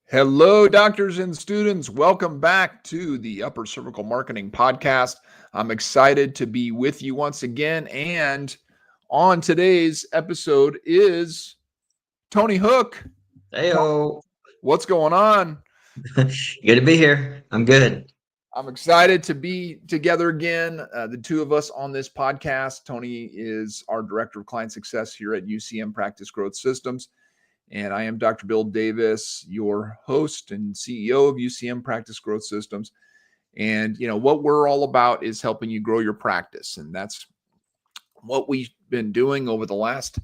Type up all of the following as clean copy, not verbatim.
Hello, doctors and students. Welcome back to the Upper Cervical Marketing Podcast. I'm excited to be with you once again. And on today's episode is Tony Hook. Heyo. What's going on? Good to be here. I'm good. I'm excited to be together again. The two of us on this podcast. Tony is our Director of Client Success here at UCM Practice Growth Systems. And I am Dr. Bill Davis, your host and CEO of UCM Practice Growth Systems. And, what we're all about is helping you grow your practice. And that's what we've been doing over the last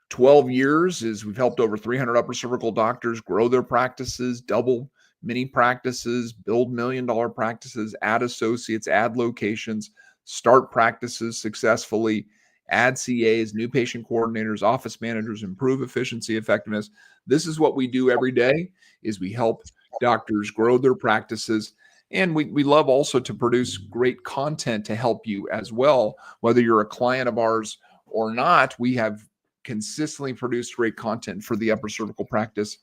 12 years is we've helped over 300 upper cervical doctors grow their practices, double mini practices, build $1 million practices, add associates, add locations, start practices successfully, add CAs, new patient coordinators, office managers, improve efficiency, effectiveness. This is what we do every day is we help doctors grow their practices. And we love also to produce great content to help you as well. Whether you're a client of ours or not, we have consistently produced great content for the upper cervical practice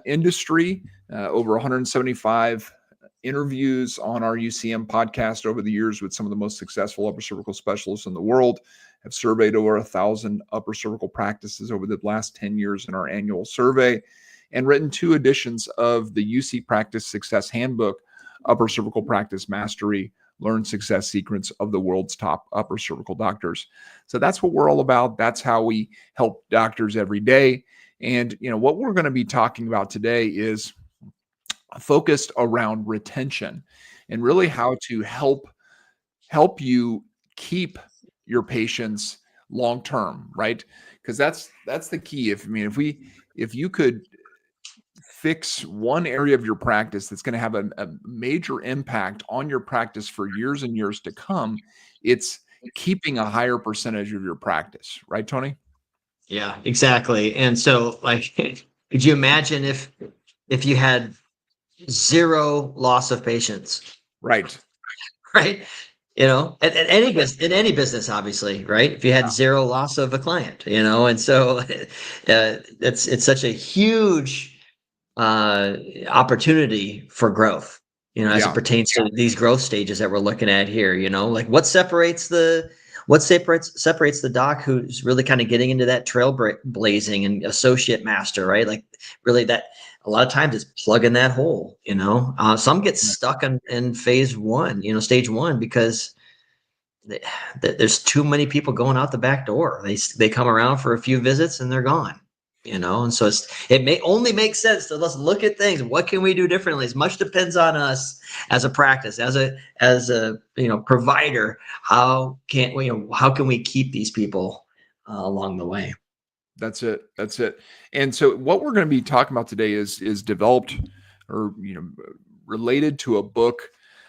industry, over 175 interviews on our UCM podcast over the years with some of the most successful upper cervical specialists in the world, have surveyed over 1,000 upper cervical practices over the last 10 years in our annual survey, and written 2 editions of the UC Practice Success Handbook, Upper Cervical Practice Mastery, Learn Success Secrets of the World's Top Upper Cervical Doctors. So that's what we're all about. That's how we help doctors every day. And, what we're going to be talking about today is focused around retention and really how to help you keep your patients long term, right? Because that's the key. If you could fix one area of your practice that's going to have a major impact on your practice for years and years to come, it's keeping a higher percentage of your practice, right, Tony? Yeah, exactly. And so, could you imagine if you had zero loss of patients, Right. right? In any business, obviously, right? If you had zero loss of a client, and so it's such a huge opportunity for growth, as it Yeah. pertains to these growth stages that we're looking at here. Like what separates the doc who's really kind of getting into that blazing and associate master, right? Like really that a lot of times it's plugging that hole. Some get stuck in phase one, stage one, because there's too many people going out the back door. They come around for a few visits and they're gone. And so it may only make sense to let's look at things. What can we do differently? As much depends on us as a practice, as a provider. How can we keep these people along the way? That's it. And so what we're going to be talking about today is developed or related to a book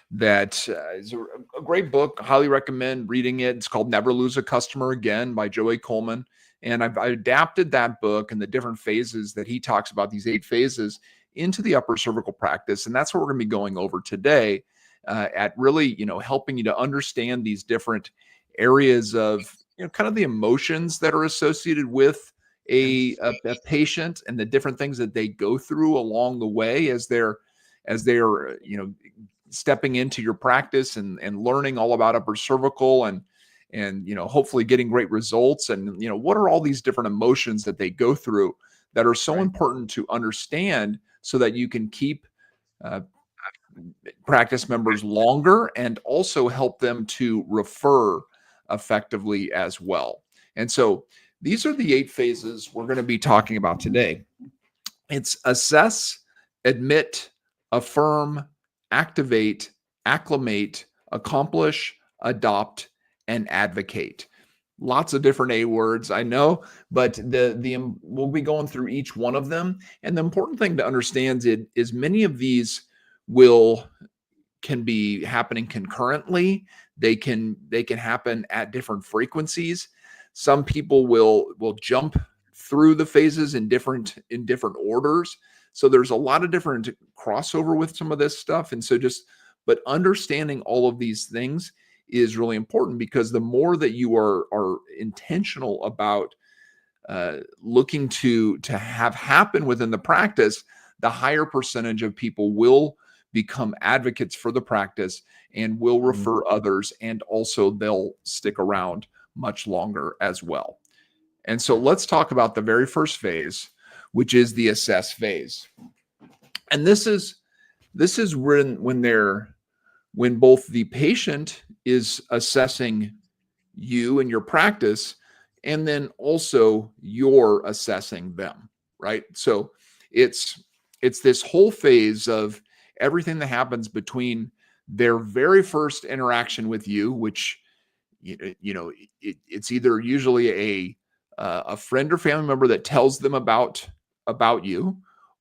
that is a great book. Highly recommend reading it. It's called Never Lose a Customer Again by Joey Coleman. And I adapted that book and the different phases that he talks about, these 8 phases, into the upper cervical practice. And that's what we're going to be going over today at really, helping you to understand these different areas of, kind of the emotions that are associated with a patient and the different things that they go through along the way as they're stepping into your practice and learning all about upper cervical and hopefully getting great results. And what are all these different emotions that they go through that are so important to understand so that you can keep practice members longer and also help them to refer effectively as well. And so these are the 8 phases we're going to be talking about today. It's assess, admit, affirm, activate, acclimate, accomplish, adopt, and advocate. Lots of different A words, I know, but we'll be going through each one of them. And the important thing to understand is many of these can be happening concurrently. They can happen at different frequencies. Some people will jump through the phases in different orders. So there's a lot of different crossover with some of this stuff. And so but understanding all of these things is really important, because the more that you are intentional about looking to have happen within the practice, the higher percentage of people will become advocates for the practice and will refer others, and also they'll stick around much longer as well. And so let's talk about the very first phase, which is the assess phase. And this is when both the patient is assessing you and your practice, and then also you're assessing them, right? So it's this whole phase of everything that happens between their very first interaction with you, which it's either usually a friend or family member that tells them about you,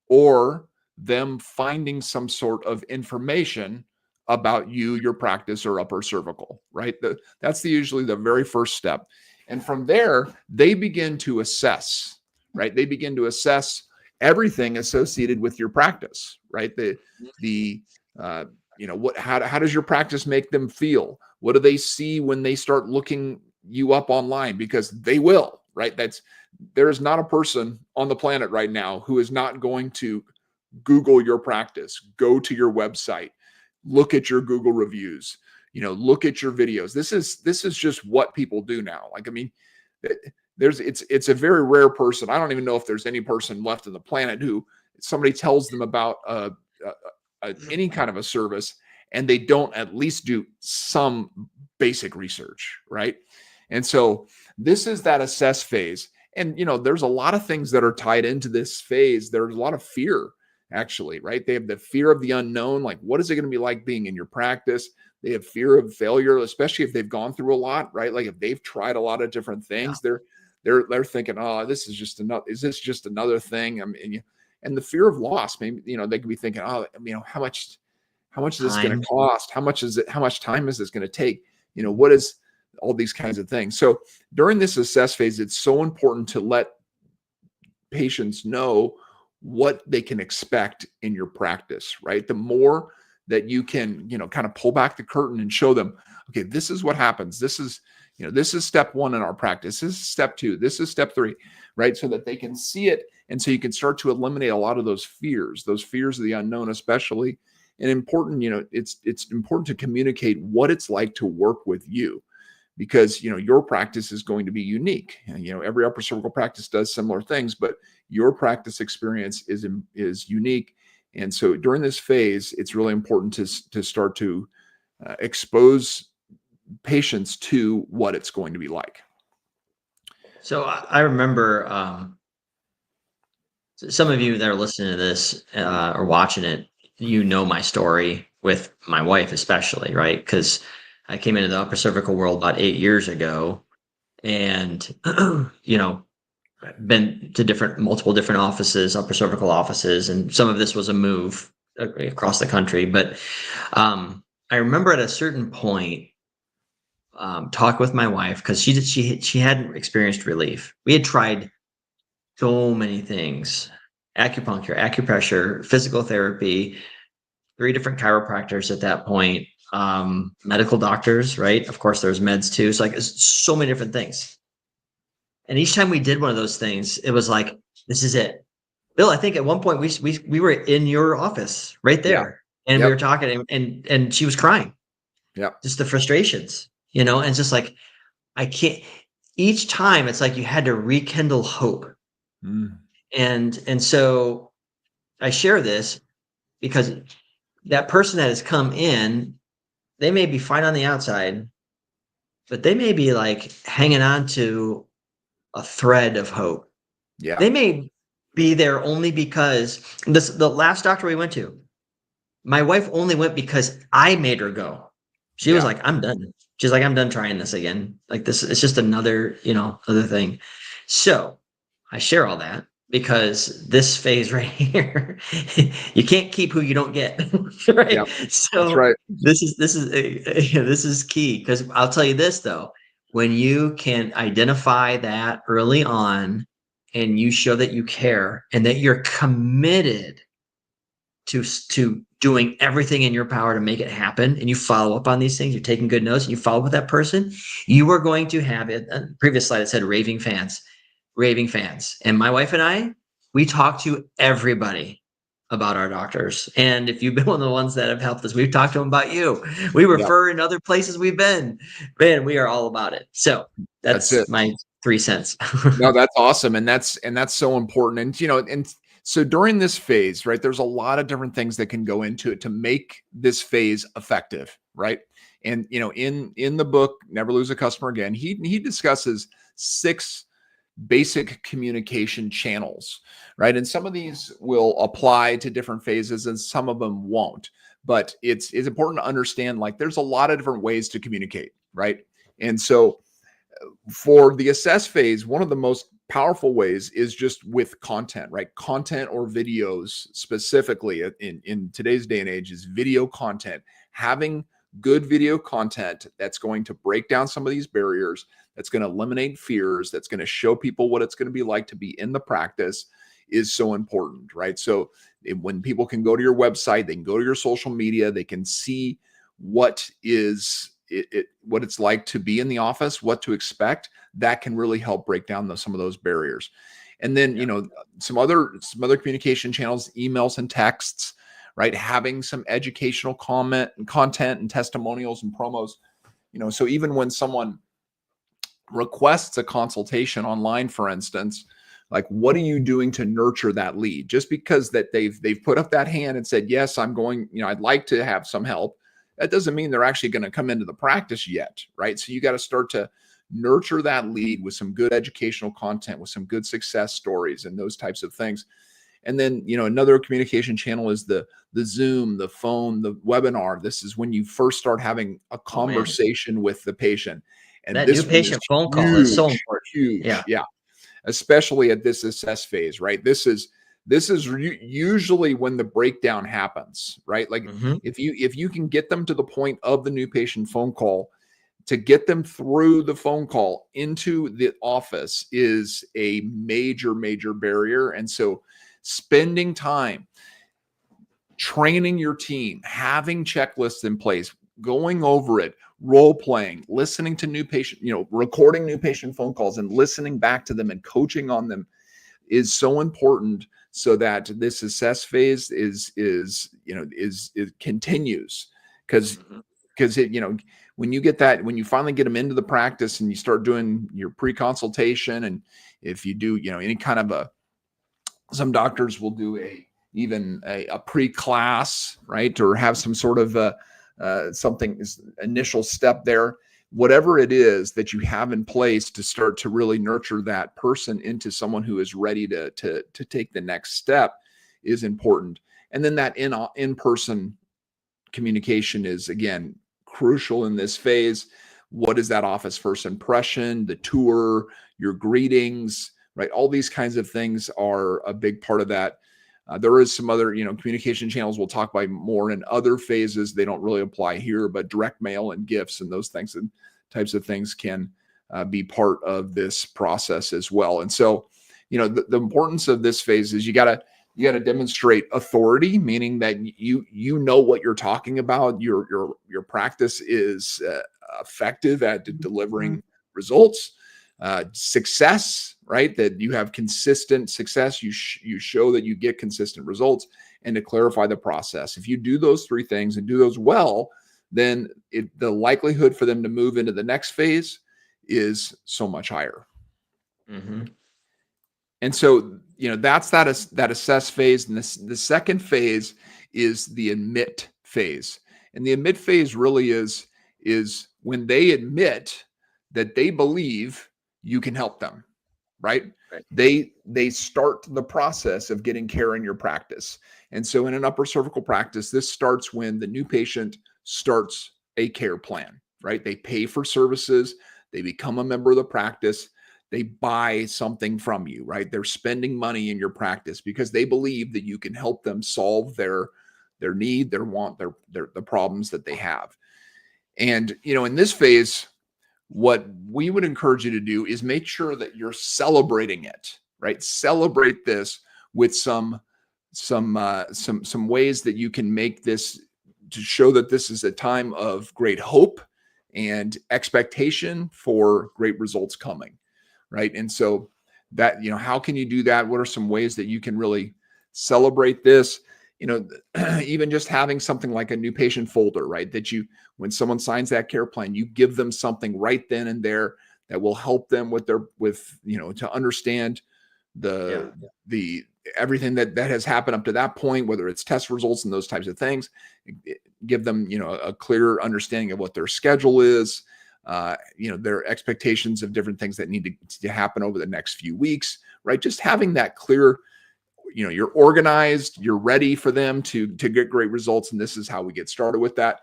or them finding some sort of information about you, your practice, or upper cervical, right? That's usually the very first step. And from there, they begin to assess, right? They begin to assess everything associated with your practice, right? How does your practice make them feel? What do they see when they start looking you up online? Because they will, right? There is not a person on the planet right now who is not going to Google your practice, go to your website, look at your Google reviews, look at your videos. This is just what people do now. Like, I mean, it's a very rare person. I don't even know if there's any person left on the planet who somebody tells them about any kind of a service and they don't at least do some basic research, right? And so this is that assess phase. And, there's a lot of things that are tied into this phase. There's a lot of fear, actually, right? They have the fear of the unknown. Like, what is it going to be like being in your practice? They have fear of failure, especially if they've gone through a lot, right? Like if they've tried a lot of different things, they're thinking, oh, is this just another thing? I mean, and the fear of loss, maybe, they could be thinking, oh, how much is this going to cost? How much time is this going to take? What is all these kinds of things? So during this assess phase, it's so important to let patients know what they can expect in your practice, right? The more that you can, kind of pull back the curtain and show them, okay, this is what happens. This is step 1 in our practice. This is step 2. This is step 3, right? So that they can see it. And so you can start to eliminate a lot of those fears of the unknown, especially. And important, it's important to communicate what it's like to work with you, because, your practice is going to be unique. And, every upper cervical practice does similar things, but your practice experience is unique. And so during this phase, it's really important to start to expose patients to what it's going to be like. So I remember some of you that are listening to this or watching it, my story with my wife, especially, right? Because I came into the upper cervical world about 8 years ago, and been to multiple different offices, upper cervical offices, and some of this was a move across the country. But I remember at a certain point, talk with my wife, because she hadn't experienced relief. We had tried so many things: acupuncture, acupressure, physical therapy, 3 different chiropractors at that point, medical doctors, right? Of course, there's meds too. So so many different things. And each time we did one of those things, it was like, this is it. Bill, I think at one point we were in your office right there, and we were talking, and she was crying. Yeah. Just the frustrations, and it's just like, I can't. Each time it's like you had to rekindle hope. And so I share this because that person that has come in, they may be fine on the outside, but they may be like hanging on to a thread of hope. Yeah. They may be there only because the last doctor we went to, my wife only went because I made her go. She was like, I'm done. She's like, I'm done trying this again. Like, this, it's just another, other thing. So I share all that because this phase right here, you can't keep who you don't get. Right. Yeah, So that's right. this is key, because I'll tell you this though, when you can identify that early on and you show that you care and that you're committed to doing everything in your power to make it happen, and you follow up on these things, you're taking good notes and you follow up with that person, you are going to have it. Previous slide, it said raving fans. And my wife and I, we talk to everybody. about our doctors. And if you've been one of the ones that have helped us, we've talked to them about you. We Yeah, refer in other places we've been. Man, we are all about it. So that's it. that's my 3 cents. No, that's awesome. And that's so important. And and so during this phase, right, there's a lot of different things that can go into it to make this phase effective, right? And in the book, Never Lose a Customer Again, he discusses 6 basic communication channels, right? And some of these will apply to different phases and some of them won't. But it's important to understand, like, there's a lot of different ways to communicate, right? And so for the assess phase, one of the most powerful ways is just with content, right? Content or videos specifically in today's day and age is video content. Having good video content that's going to break down some of these barriers, that's going to eliminate fears, that's going to show people what it's going to be like to be in the practice is so important, right? So when people can go to your website, they can go to your social media, they can see what is what it's like to be in the office, what to expect. That can really help break down some of those barriers. And then some other communication channels, emails and texts, right? Having some educational content and testimonials and promos. So even when someone requests a consultation online, for instance, like, what are you doing to nurture that lead? Just because that they've put up that hand and said, yes, I'm going, I'd like to have some help, that doesn't mean they're actually going to come into the practice yet, right? So you got to start to nurture that lead with some good educational content, with some good success stories and those types of things. And then, another communication channel is the Zoom, the phone, the webinar. This is when you first start having a Oh man, conversation with the patient. And that new this one is patient phone call is so huge, important. huge. Yeah. Yeah. Especially at this assess phase, right? This is usually when the breakdown happens, right? Like, Hmm. if you can get them to the point of the new patient phone call, to get them through the phone call into the office is a major, major barrier. And so spending time training your team, having checklists in place, going over it, role playing, listening to new patient, recording new patient phone calls and listening back to them and coaching on them is so important, so that this assess phase is continues. because Hmm. because when you finally get them into the practice and you start doing your pre-consultation, and if you do any kind of some doctors will do even a pre-class, right, or have some sort of something initial step there. Whatever it is that you have in place to start to really nurture that person into someone who is ready to take the next step is important. And then that in-person communication is, again, crucial in this phase. What is that office first impression, the tour, your greetings, right? All these kinds of things are a big part of that. There is some other, communication channels we'll talk about more in other phases. They don't really apply here, but direct mail and gifts and those things and types of things can be part of this process as well. And so, the importance of this phase is you got to demonstrate authority, meaning that you know what you're talking about. Your practice is effective at delivering results. Success, right? That you have consistent success. You show that you get consistent results, and to clarify the process. If you do those 3 things and do those well, then the likelihood for them to move into the next phase is so much higher. Hmm. And so, that's that assess phase. And the second phase is the admit phase. And the admit phase really is when they admit that they believe you can help them, right? Right. They start the process of getting care in your practice. And so in an upper cervical practice, this starts when the new patient starts a care plan, right? They pay for services, they become a member of the practice, they buy something from you, right? They're spending money in your practice because they believe that you can help them solve their need, their want, their the problems that they have. And in this phase, what we would encourage you to do is make sure that you're celebrating it, right? Celebrate this with some ways that you can make this to show that this is a time of great hope and expectation for great results coming, right? And so that, how can you do that? What are some ways that you can really celebrate this? you know, even just having something like a new patient folder, right? That you, when someone signs that care plan, you give them something right then and there that will help them with to understand Yeah. the everything that has happened up to that point, whether it's test results and those types of things. Give them, a clear understanding of what their schedule is, their expectations of different things that need to happen over the next few weeks, right? Just having that clear, you're organized, you're ready for them to get great results, and this is how we get started with that.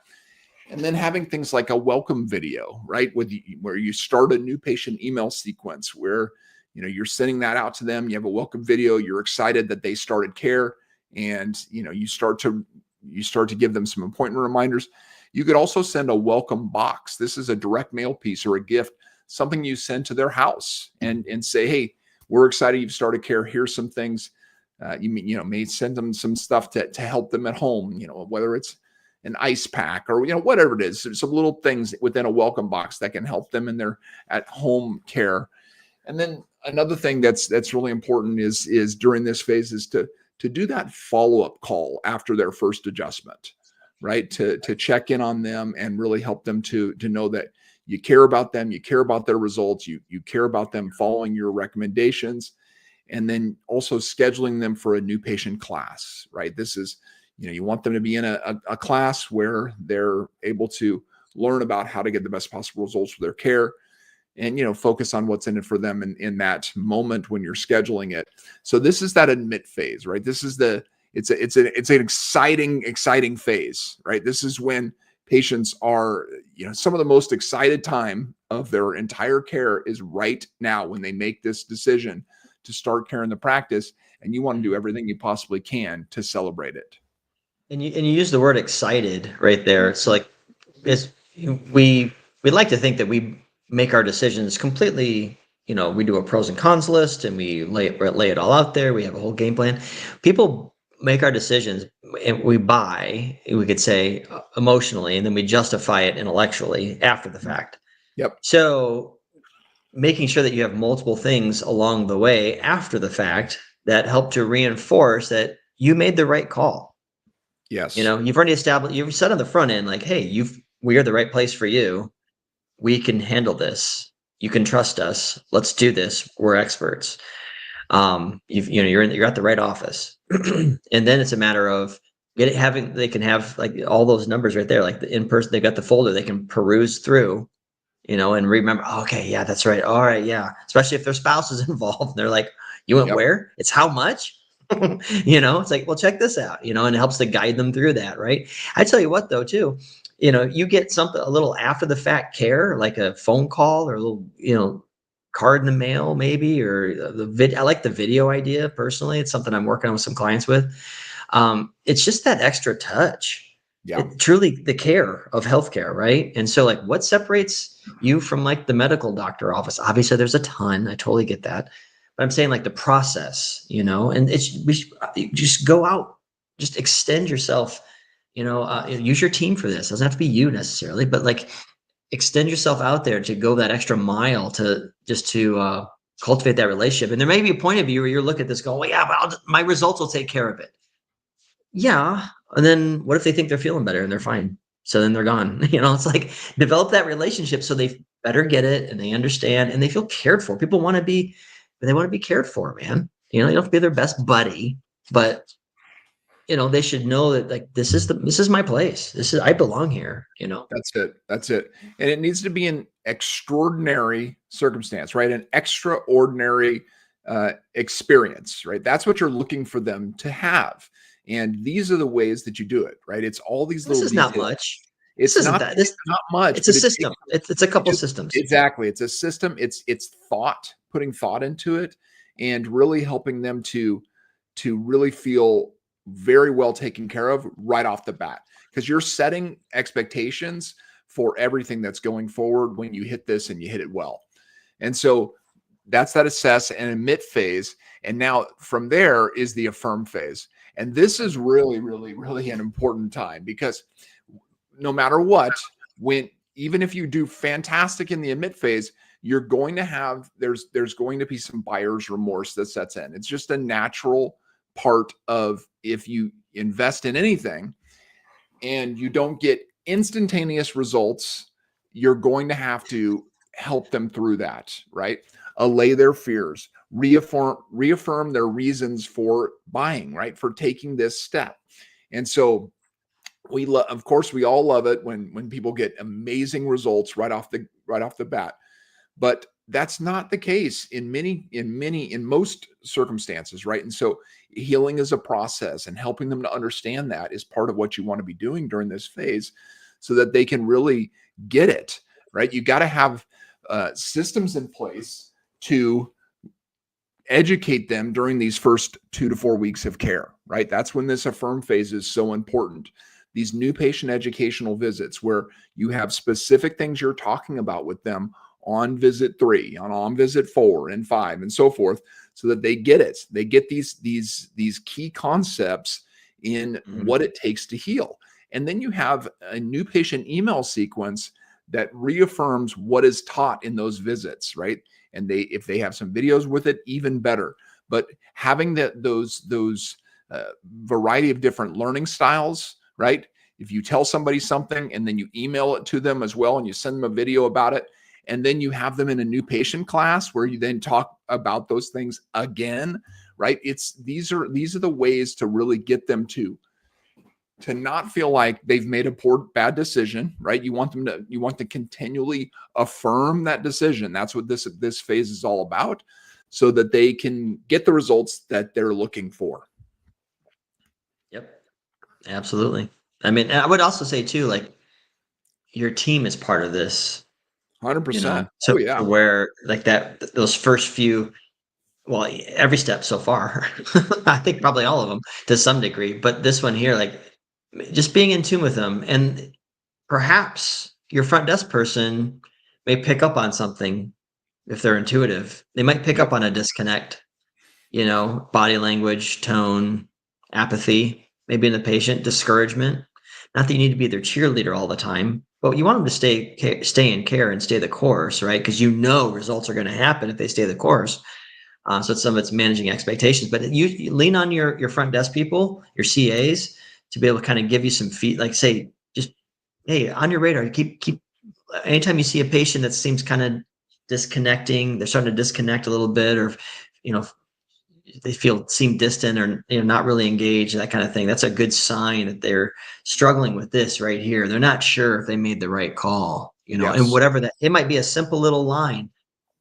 And then having things like a welcome video, right, where you start a new patient email sequence where you're sending that out to them. You have a welcome video. You're excited that they started care, and you start to give them some appointment reminders. You could also send a welcome box. This is a direct mail piece or a gift, something you send to their house, and say, hey, we're excited you've started care. Here's some things. You may send them some stuff to help them at home. Whether it's an ice pack or whatever it is, some little things within a welcome box that can help them in their at home care. And then another thing that's really important is during this phase is to do that follow-up call after their first adjustment, right? To check in on them and really help them to know that you care about them, you care about their results, you care about them following your recommendations, and then also scheduling them for a new patient class, right? This is, you want them to be in a class where they're able to learn about how to get the best possible results for their care, and focus on what's in it for them in that moment when you're scheduling it. So this is that admit phase, right? This is it's an exciting phase, right? This is when patients are, some of the most excited time of their entire care is right now when they make this decision to start care in the practice, and you want to do everything you possibly can to celebrate it. And you use the word excited right there. So like, is we like to think that we make our decisions completely, we do a pros and cons list and we lay it all out there. We have a whole game plan. People make our decisions and we could say emotionally, and then we justify it intellectually after the fact. Yep. So making sure that you have multiple things along the way after the fact that help to reinforce that you made the right call. Yes. You've already established, you've said on the front end, like, hey, we are the right place for you. We can handle this. You can trust us. Let's do this. We're experts. You're at the right office. And then it's a matter of they can have like all those numbers right there, like the in person, they've got the folder they can peruse through, and remember, oh, okay, yeah, that's right. All right. Yeah. Especially if their spouse is involved. They're like, you went where? It's how much? It's like, well, check this out, and it helps to guide them through that. Right. I tell you what, though, too, you get something a little after the fact care, like a phone call or a little, card in the mail, maybe, or the video. I like the video idea personally. It's something I'm working on with some clients with. It's just that extra touch. Yeah. Truly the care of healthcare, right? And so, like, what separates you from like the medical doctor office? Obviously, there's a ton. I totally get that, but I'm saying like the process, and just go out, just extend yourself. Use your team for this. It doesn't have to be you necessarily, but like extend yourself out there to go that extra mile to cultivate that relationship. And there may be a point of view where you're looking at this going, well, yeah, but my results will take care of it. Yeah. And then what if they think they're feeling better and they're fine? So then they're gone. It's like develop that relationship so they better get it and they understand and they feel cared for. People want to be, they want to be cared for, man. You don't have to be their best buddy, but they should know that like this is my place. I belong here, That's it. And it needs to be an extraordinary circumstance, right? An extraordinary experience, right? That's what you're looking for them to have. And these are the ways that you do it, right? It's all these This little is details. not much. It's not much. It's a system. It's a couple systems. Exactly. It's a system. It's thought, putting thought into it, and really helping them to really feel very well taken care of right off the bat, because you're setting expectations for everything that's going forward when you hit this and you hit it well. And so that's that assess and admit phase. And now from there is the affirm phase. And this is really, really, really an important time, because no matter what, even if you do fantastic in the admit phase, you're going to have, there's going to be some buyer's remorse that sets in. It's just a natural part of, if you invest in anything and you don't get instantaneous results, you're going to have to help them through that, right? Allay their fears, reaffirm their reasons for buying, right? For taking this step. And so of course we all love it when people get amazing results right off the bat. But that's not the case in most circumstances, right? And so healing is a process, and helping them to understand that is part of what you want to be doing during this phase so that they can really get it, right? You got to have systems in place to educate them during these first 2 to 4 weeks of care, right? That's when this affirm phase is so important. These new patient educational visits where you have specific things you're talking about with them on visit 3, on visit 4 and 5 and so forth, so that they get it. They get these key concepts in what it takes to heal. And then you have a new patient email sequence that reaffirms what is taught in those visits, right? And if they have some videos with it, even better. But having those variety of different learning styles, right? If you tell somebody something and then you email it to them as well, and you send them a video about it, and then you have them in a new patient class where you then talk about those things again, right? These are the ways to really get them to not feel like they've made a bad decision, right? You want to continually affirm that decision. That's what this phase is all about, so that they can get the results that they're looking for. Yep, absolutely. I mean, I would also say too, like, your team is part of this. 100%. So Oh yeah. where like those first few, well, every step so far, I think probably all of them to some degree, but this one here, like, just being in tune with them, and perhaps your front desk person may pick up on something if they're intuitive. They might pick Yep. up on a disconnect, body language, tone, apathy, maybe in the patient, discouragement. Not that you need to be their cheerleader all the time, but you want them to stay in care and stay the course, right? Because results are going to happen if they stay the course. So some of it's managing expectations, but you lean on your front desk people, your CAs, to be able to kind of give you some feed, like say, just, hey, on your radar, keep. Anytime you see a patient that seems kind of disconnecting, they're starting to disconnect a little bit, or they seem distant, or not really engaged, that kind of thing. That's a good sign that they're struggling with this right here. They're not sure if they made the right call, Yes. and whatever that, it might be a simple little line,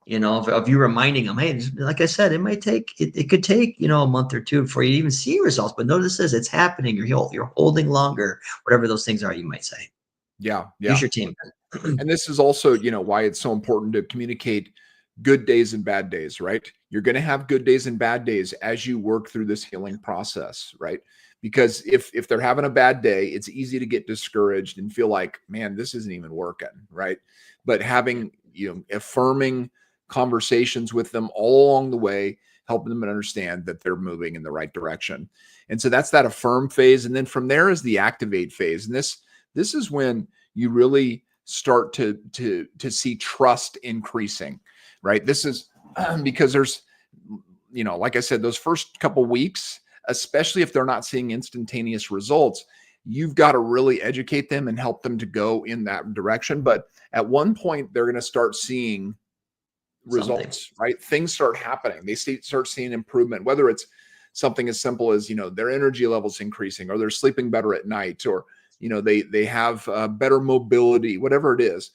of you reminding them, hey, like I said, it could take, a month or two before you even see results, but notice this, it's happening. You're holding longer, whatever those things are, you might say. Yeah. Use your team. And this is also, why it's so important to communicate good days and bad days, right? You're going to have good days and bad days as you work through this healing process, right? Because if they're having a bad day, it's easy to get discouraged and feel like, man, this isn't even working, right? But having, affirming conversations with them all along the way, helping them understand that they're moving in the right direction. And so that's that affirm phase. And then from there is the activate phase. And this is when you really start to see trust increasing, right? This is because there's, like I said, those first couple weeks, especially if they're not seeing instantaneous results, you've got to really educate them and help them to go in that direction. But at one point, they're going to start seeing results, right? Things start happening. They start seeing improvement, whether it's something as simple as, their energy levels increasing, or they're sleeping better at night, or, they have better mobility, whatever it is.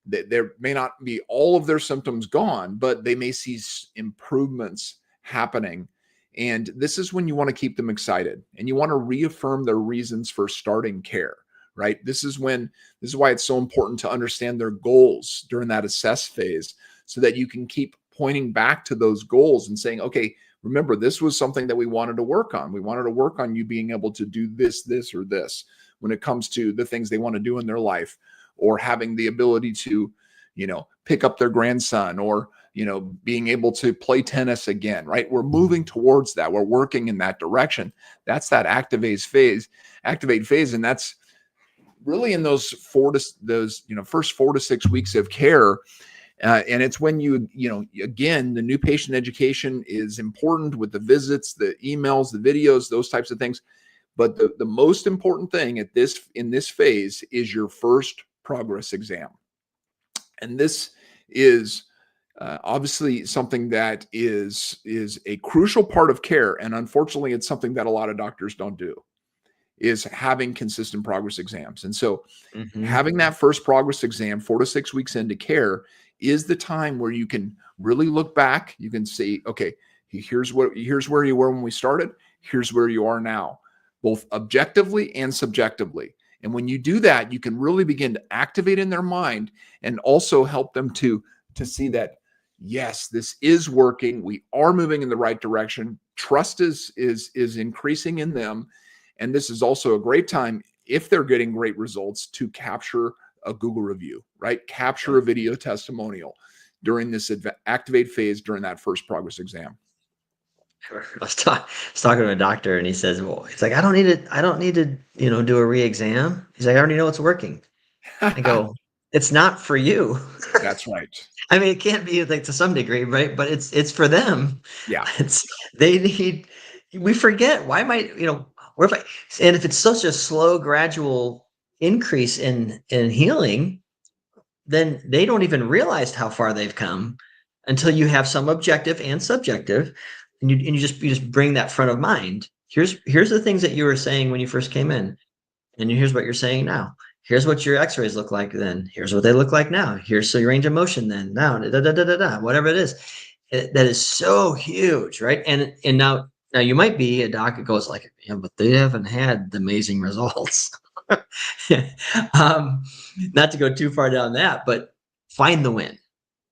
There may not be all of their symptoms gone, but they may see improvements happening. And this is when you want to keep them excited, and you want to reaffirm their reasons for starting care, right? This is why it's so important to understand their goals during that assess phase, so that you can keep pointing back to those goals and saying, okay, remember, this was something that we wanted to work on. We wanted to work on you being able to do this, or this when it comes to the things they want to do in their life, or having the ability to, pick up their grandson, or, being able to play tennis again, right? We're moving towards that. We're working in that direction. That's that activate phase. And that's really in those first 4 to 6 weeks of care. And it's when again, the new patient education is important with the visits, the emails, the videos, those types of things. But the most important thing in this phase is your first progress exam. And this is obviously something that is a crucial part of care. And unfortunately, it's something that a lot of doctors don't do, is having consistent progress exams. And so Mm-hmm. having that first progress exam 4 to 6 weeks into care is the time where you can really look back. You can see, okay, here's where you were when we started, here's where you are now, both objectively and subjectively. And when you do that, you can really begin to activate in their mind and also help them to see that, yes, this is working, we are moving in the right direction, trust is increasing in them. And this is also a great time, if they're getting great results, to capture a Google review, right? Capture a video testimonial during this activate phase during that first progress exam. I was talking to a doctor, and he says, "Well, he's like, I don't need to, do a re-exam." He's like, "I already know it's working." I go, "It's not for you." That's right. I mean, it can't be like to some degree, right? But it's for them. Yeah. It's they need. We forget. Why might Or if and if it's such a slow, gradual increase in healing, then they don't even realize how far they've come until you have some objective and subjective, and you just bring that front of mind. Here's the things that you were saying when you first came in, and here's what you're saying now. Here's what your X-rays look like then. Here's what they look like now. Here's your range of motion then. Now, da, da, da, da, da, whatever it is. That is so huge, right? And now you might be a doc that goes like, yeah, but they haven't had the amazing results. um, Not to go too far down that, but find the win.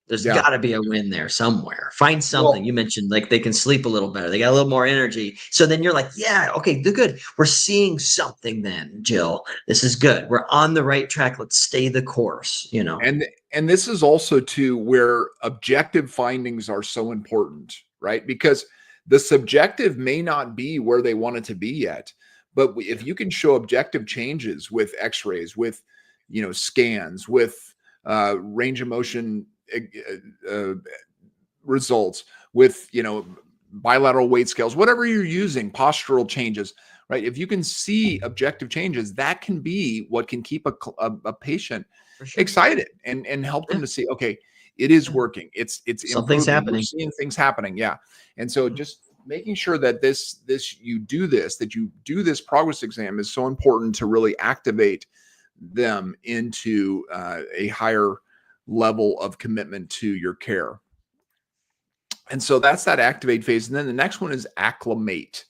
There's Yeah. got to be a win there somewhere. Find something. Well, You mentioned like they can sleep a little better. They got a little more energy. So then you're like, yeah, okay, they're good. We're seeing something then, Jill. This is good. We're on the right track. Let's stay the course, and this is also too where objective findings are so important, right? Because the subjective may not be where they want it to be yet, but if you can show objective changes with X-rays, with scans, with range of motion results, with bilateral weight scales, whatever you're using, postural changes, right? If you can see objective changes, that can be what can keep a patient For sure. excited and help them Yeah. to see, okay, it is Yeah. working, it's Something's improving, we're happening. seeing things happening. Yeah. And so Mhm. just making sure that you do this progress exam is so important to really activate them into a higher level of commitment to your care. And so that's that activate phase. And then the next one is acclimate.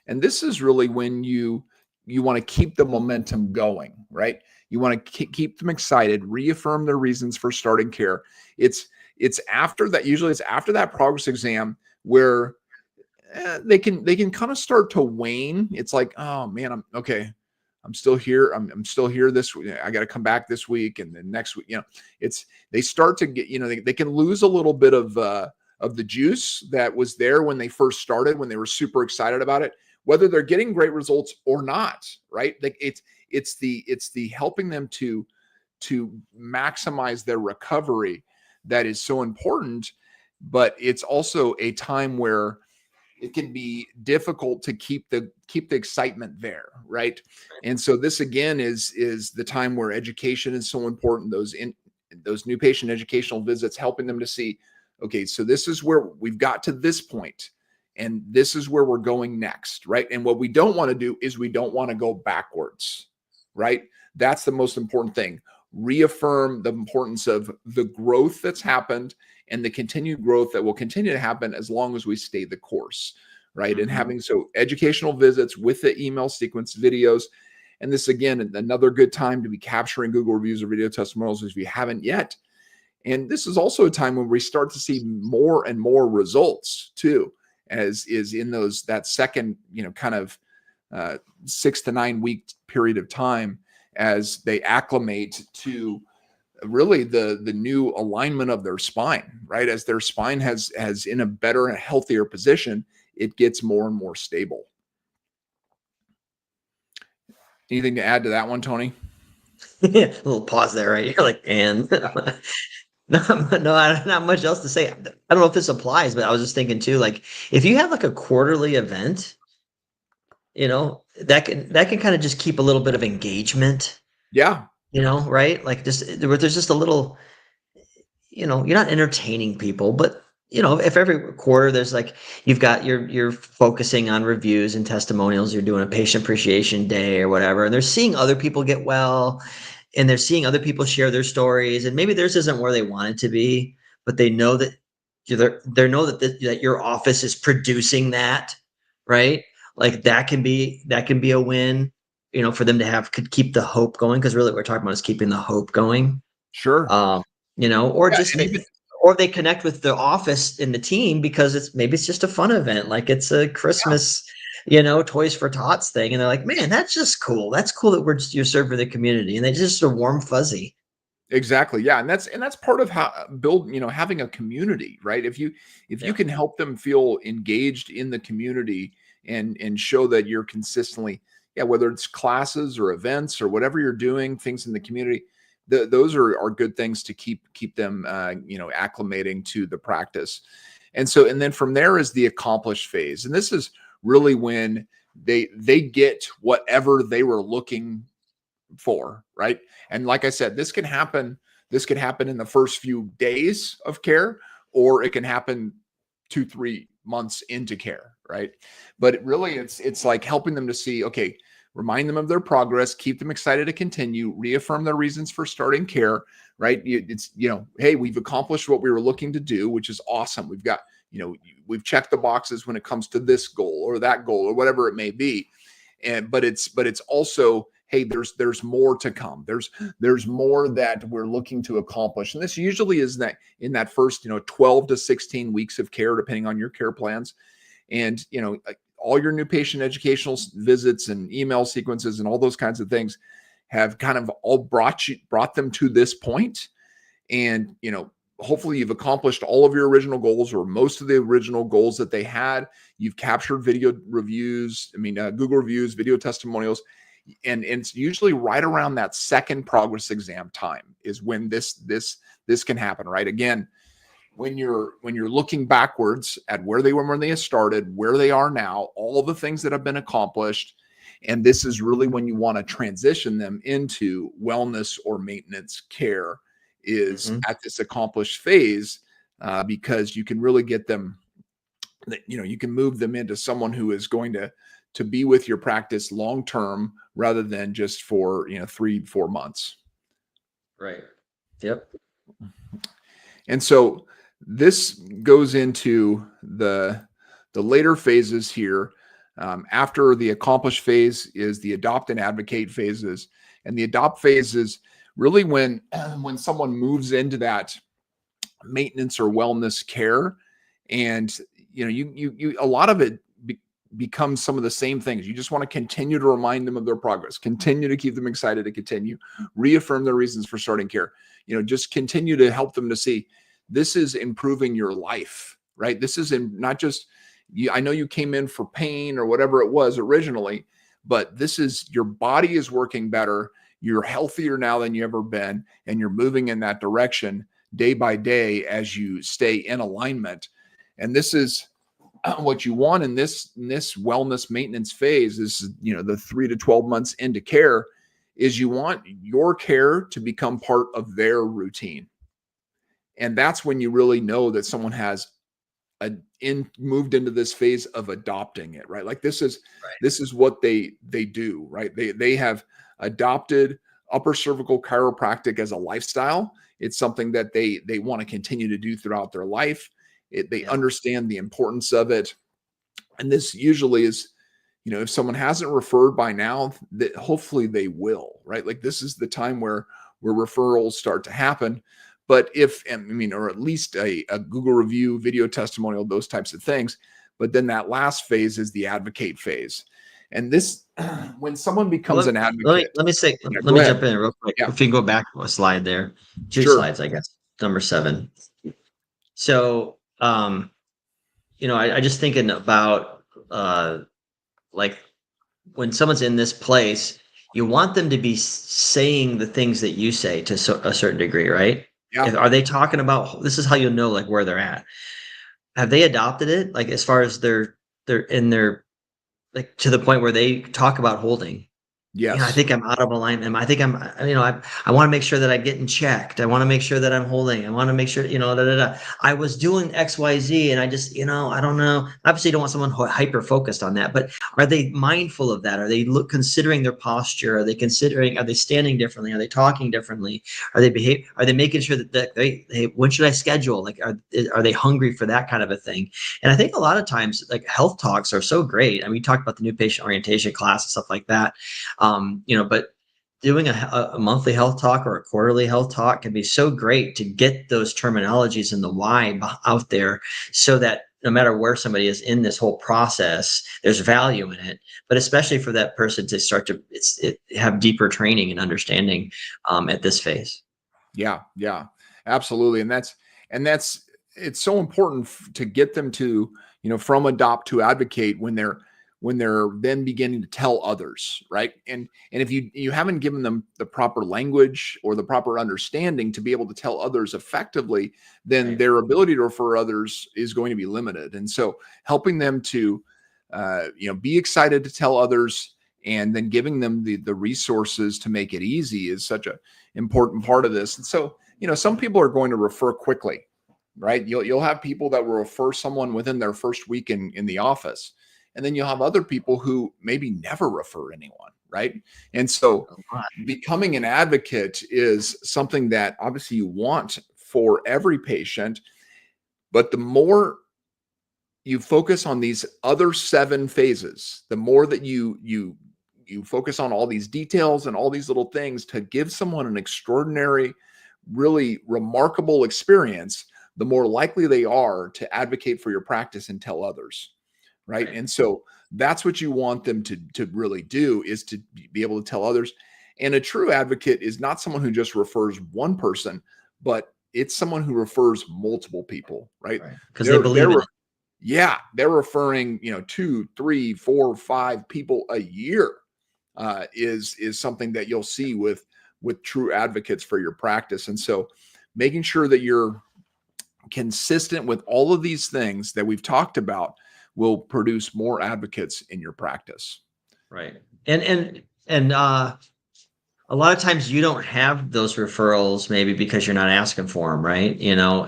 And this is really when you want to keep the momentum going, right? You want to keep them excited, reaffirm their reasons for starting care. It's after that, usually it's after that progress exam where they can kind of start to wane. It's like, oh man, I'm okay. I'm still here. I'm still here this week. I got to come back this week and then next week. It's they start to get, they can lose a little bit of the juice that was there when they first started, when they were super excited about it, whether they're getting great results or not, right? Like it's the helping them to maximize their recovery that is so important. But it's also a time where it can be difficult to keep the excitement there, right? And so this again is the time where education is so important. Those new patient educational visits, helping them to see, okay, so this is where we've got to this point, and this is where we're going next, right? And what we don't want to do is we don't want to go backwards, right? That's the most important thing. Reaffirm the importance of the growth that's happened and the continued growth that will continue to happen as long as we stay the course, right? And having educational visits with the email sequence videos. And this, again, another good time to be capturing Google reviews or video testimonials if you haven't yet. And this is also a time when we start to see more and more results too, as is in that second, kind of 6 to 9 week period of time as they acclimate to really the new alignment of their spine, right? As their spine has in a better and healthier position, it gets more and more stable. Anything to add to that one, Tony? A little pause there, right? You're like, and no, not much else to say. I don't know if this applies, but I was just thinking too, like if you have like a quarterly event, that can kind of just keep a little bit of engagement, Yeah, right? Like just there's just a little, you're not entertaining people, but if every quarter there's like you're focusing on reviews and testimonials, you're doing a patient appreciation day or whatever, and they're seeing other people get well, and they're seeing other people share their stories, and maybe theirs isn't where they want it to be, but they know that they know that your office is producing that, right? Like that can be a win, for them to could keep the hope going, because really what we're talking about is keeping the hope going. sure. um, or Yeah, just and even or they connect with the office and the team because it's just a fun event, like it's a yeah, Christmas, Toys for Tots thing, and they're like, man, that's just cool. That's cool that you're serving the community, and they just a warm fuzzy. exactly. Yeah, and that's part of how build, having a community, right? If you Yeah. can help them feel engaged in the community and show that you're consistently, yeah, whether it's classes or events or whatever you're doing, things in the community, those are good things to keep them acclimating to the practice. And then from there is the accomplished phase. And this is really when they get whatever they were looking for, right? And like I said, this could happen in the first few days of care, or it can happen 2-3 months into care, right? But really it's like helping them to see, okay, remind them of their progress, keep them excited to continue, reaffirm their reasons for starting care, right? It's, hey, we've accomplished what we were looking to do, which is awesome. We've got, we've checked the boxes when it comes to this goal or that goal or whatever it may be. But it's also, hey, there's more to come. There's more that we're looking to accomplish. And this usually is that in that first, 12 to 16 weeks of care, depending on your care plans. And all your new patient educational visits and email sequences and all those kinds of things have kind of all brought them to this point. And hopefully you've accomplished all of your original goals or most of the original goals that they had. You've captured video reviews, Google reviews, video testimonials, and it's usually right around that second progress exam time is when this can happen, right? Again, when you're looking backwards at where they were when they started, where they are now, all the things that have been accomplished, and this is really when you want to transition them into wellness or maintenance care, is Mhm. at this accomplished phase, because you can really get them, you can move them into someone who is going to be with your practice long term rather than just for 3-4 months. Right. Yep. And so this goes into the later phases here. After the accomplished phase is the adopt and advocate phases, and the adopt phase is really when when someone moves into that maintenance or wellness care, and you a lot of it becomes some of the same things. You just want to continue to remind them of their progress, continue to keep them excited to continue, reaffirm their reasons for starting care, just continue to help them to see this is improving your life, right? This is not just you. I know you came in for pain or whatever it was originally, but this is your body is working better. You're healthier now than you ever been, and you're moving in that direction day by day as you stay in alignment. And this is what you want in this wellness maintenance phase is, the 3 to 12 months into care, is you want your care to become part of their routine. And that's when you really know that someone has moved into this phase of adopting it, right? Like this is what they do, right? They have adopted upper cervical chiropractic as a lifestyle. It's something that they want to continue to do throughout their life. They Yeah. understand the importance of it. And this usually is, if someone hasn't referred by now, that hopefully they will, right? Like this is the time where referrals start to happen. But or at least a Google review, video testimonial, those types of things. But then that last phase is the advocate phase. And this, when someone becomes Well, an let me advocate, let me say yeah, let go me ahead. jump in real quick. Yeah, If you can go back a slide there, two sure. slides, I guess, number 7. So, I just thinking about like when someone's in this place, you want them to be saying the things that you say to a certain degree, right? Yeah. Are they talking about, this is how you'll know like where they're at. Have they adopted it? Like as far as they're in their like to the point where they talk about holding. I Yes. think I'm out of alignment. I think I want to make sure that I'm getting checked. I want to make sure that I'm holding. I want to make sure, da, da, da. I was doing XYZ and I just, I don't know. Obviously, you don't want someone hyper focused on that, but are they mindful of that? Are they considering their posture? Are they standing differently? Are they talking differently? Are they making sure that when should I schedule? Like, are they hungry for that kind of a thing? And I think a lot of times, like, health talks are so great. I mean, we talked about the new patient orientation class and stuff like that. But doing a monthly health talk or a quarterly health talk can be so great to get those terminologies and the why out there, so that no matter where somebody is in this whole process, there's value in it. But especially for that person to start to have deeper training and understanding at this phase. Yeah, yeah, absolutely. And that's it's so important to get them to, from adopt to advocate when they're then beginning to tell others, right? And if you haven't given them the proper language or the proper understanding to be able to tell others effectively, then Right. their ability to refer others is going to be limited. And so helping them to be excited to tell others, and then giving them the resources to make it easy is such a important part of this. And so, some people are going to refer quickly, right? You'll have people that will refer someone within their first week in the office. And then you'll have other people who maybe never refer anyone, right? And so A lot. becoming an advocate is something that obviously you want for every patient, but the more you focus on these other 7 phases, the more that you focus on all these details and all these little things to give someone an extraordinary, really remarkable experience, the more likely they are to advocate for your practice and tell others, right? Right. And so that's what you want them to really do, is to be able to tell others. And a true advocate is not someone who just refers one person, but it's someone who refers multiple people, right? Right. Because they They're believe in it. yeah, they're referring, 2, 3, 4, 5 people a year, is something that you'll see with true advocates for your practice. And so making sure that you're consistent with all of these things that we've talked about will produce more advocates in your practice. Right. And a lot of times you don't have those referrals, maybe because you're not asking for them, right? Or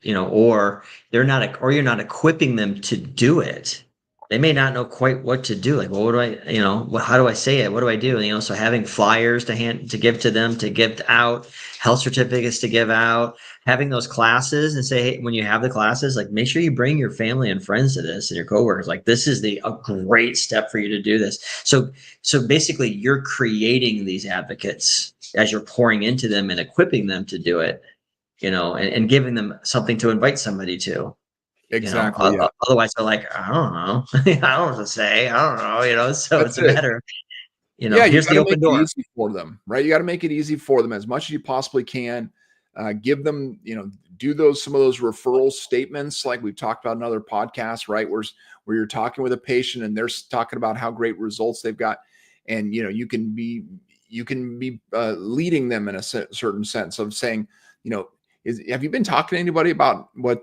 or you're not equipping them to do it. They may not know quite what to do. Like, well, what do how do I say it? What do I do? So having flyers to give to them, to give out, health certificates to give out, having those classes, and say, hey, when you have the classes, like, make sure you bring your family and friends to this and your coworkers. Like, this is a great step for you to do this. So basically, you're creating these advocates as you're pouring into them and equipping them to do it, and giving them something to invite somebody to. Exactly. Yeah. Otherwise they're like, I don't know, I don't know what to say, I don't know, So That's it's a it. matter of, Yeah, you here's got the to make open it door. easy for them, right? You got to make it easy for them as much as you possibly can. Give them, do some of those referral statements like we've talked about in other podcasts, right? Where you're talking with a patient and they're talking about how great results they've got, and you can be leading them in a certain sense of saying, have you been talking to anybody about what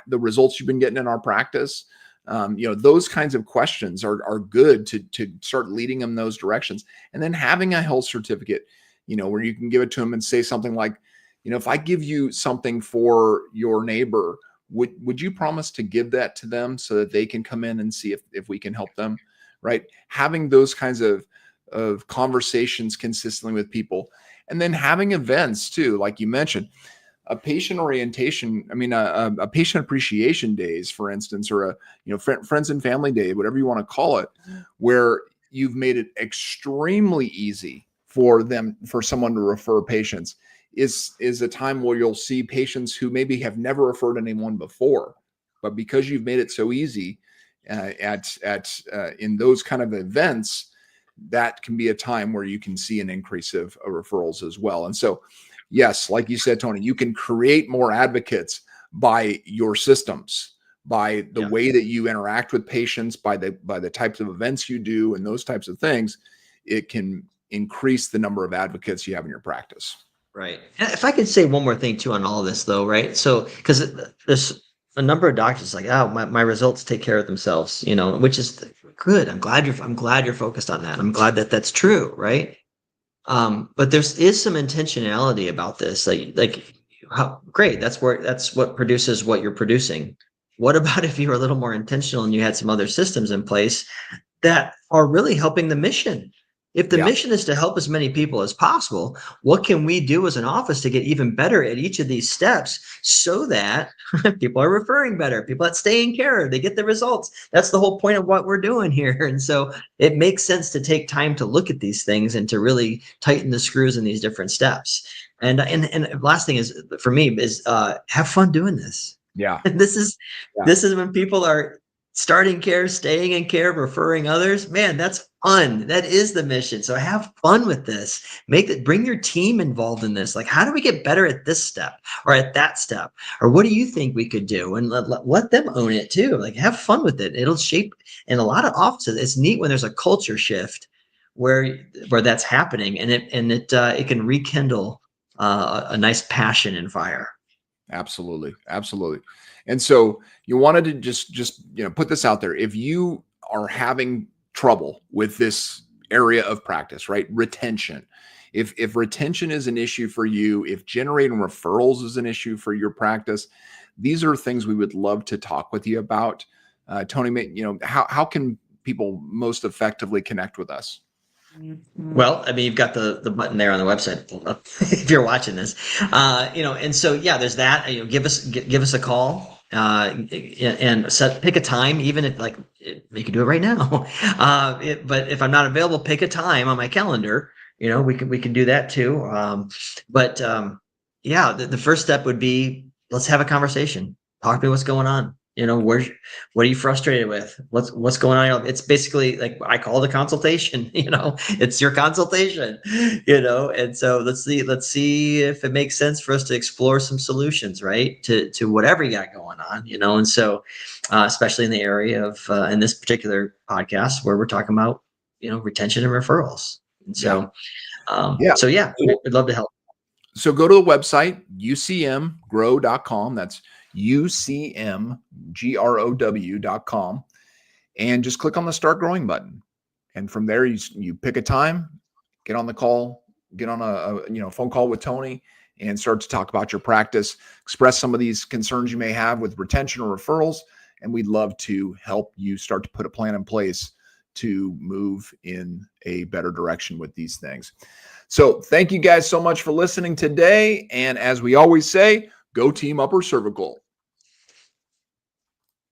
the results you've been getting in our practice? Those kinds of questions are good to start leading them those directions. And then having a health certificate, where you can give it to them and say something like, if I give you something for your neighbor, would you promise to give that to them so that they can come in and see if we can help them, right? Having those kinds of conversations consistently with people, and then having events too, like you mentioned, a patient orientation, I mean, a patient appreciation days, for instance, or friends and family day, whatever you want to call it, where you've made it extremely easy for someone to refer patients, is a time where you'll see patients who maybe have never referred anyone before, but because you've made it so easy at in those kind of events, that can be a time where you can see an increase of referrals as well. And so, yes, like you said, Tony, you can create more advocates by your systems, by the Yeah. way that you interact with patients, by the types of events you do, and those types of things. It can increase the number of advocates you have in your practice. Right. And if I could say one more thing too on all this, though, right? So, because there's a number of doctors like, oh, my results take care of themselves, which is good. I'm glad you're focused on that. I'm glad that that's true, right? But is some intentionality about this. Like how great. That's what produces what you're producing. What about if you were a little more intentional and you had some other systems in place that are really helping the mission? If the Yeah. mission is to help as many people as possible, what can we do as an office to get even better at each of these steps so that people are referring better, people that stay in care, they get the results? That's the whole point of what we're doing here. And so it makes sense to take time to look at these things and to really tighten the screws in these different steps. And last thing is for me is have fun doing this. Yeah. This is Yeah. this is when people are starting care, staying in care, referring others. Man, that's fun. That is the mission. So have fun with this. Bring your team involved in this. Like, how do we get better at this step or at that step? Or what do you think we could do? And let them own it too. Like, have fun with it. It'll shape. In a lot of offices, it's neat when there's a culture shift where that's happening, and it can rekindle a nice passion and fire. Absolutely. Absolutely. And so you wanted to just put this out there. If you are having trouble with this area of practice, right? Retention. If retention is an issue for you, if generating referrals is an issue for your practice, these are things we would love to talk with you about. Tony, how can people most effectively connect with us? Well, I mean, you've got the button there on the website pulled up if you're watching this, and so yeah, there's that. Give us a call and pick a time, even if like we can do it right now. But if I'm not available, pick a time on my calendar. We can do that too. Yeah, the first step would be let's have a conversation. Talk to me what's going on. What are you frustrated with? What's going on? It's basically like I call the consultation, it's your consultation, and so let's see if it makes sense for us to explore some solutions, right? To whatever you got going on, and so especially in the area of in this particular podcast where we're talking about, retention and referrals. And so Yeah. yeah, we'd love to help. So go to the website, ucmgrow.com. That's ucmgrow.com. And just click on the Start Growing button. And from there, you pick a time, get on the call, get on a phone call with Tony, and start to talk about your practice, express some of these concerns you may have with retention or referrals. And we'd love to help you start to put a plan in place to move in a better direction with these things. So thank you guys so much for listening today. And as we always say, go team upper cervical.